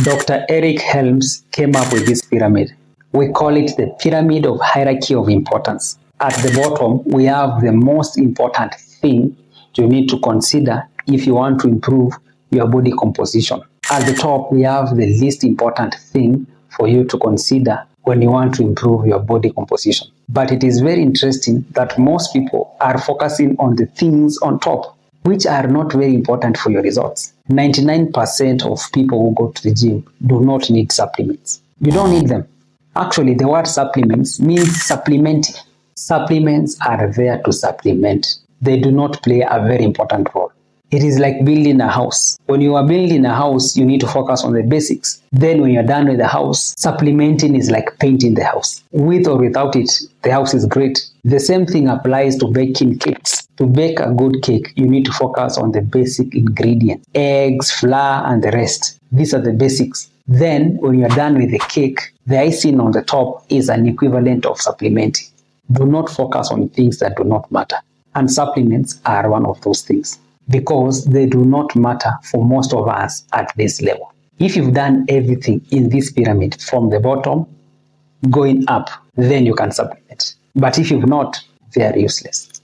Dr. Eric Helms came up with this pyramid. We call it the pyramid of hierarchy of importance. At the bottom, we have the most important thing you need to consider if you want to improve your body composition. At the top, we have the least important thing for you to consider when you want to improve your body composition. But it is very interesting that most people are focusing on the things on top, which are not very important for your results. 99% of people who go to the gym do not need supplements. You don't need them. Actually, the word supplements means supplementing. Supplements are there to supplement. They do not play a very important role. It is like building a house. When you are building a house, you need to focus on the basics. Then when you're done with the house, supplementing is like painting the house. With or without it, the house is great. The same thing applies to baking cakes. To bake a good cake, you need to focus on the basic ingredients: eggs, flour, and the rest. These are the basics. Then, when you're done with the cake, the icing on the top is an equivalent of supplementing. Do not focus on things that do not matter. And supplements are one of those things, because they do not matter for most of us at this level. If you've done everything in this pyramid from the bottom going up, then you can supplement. But if you've not, they are useless.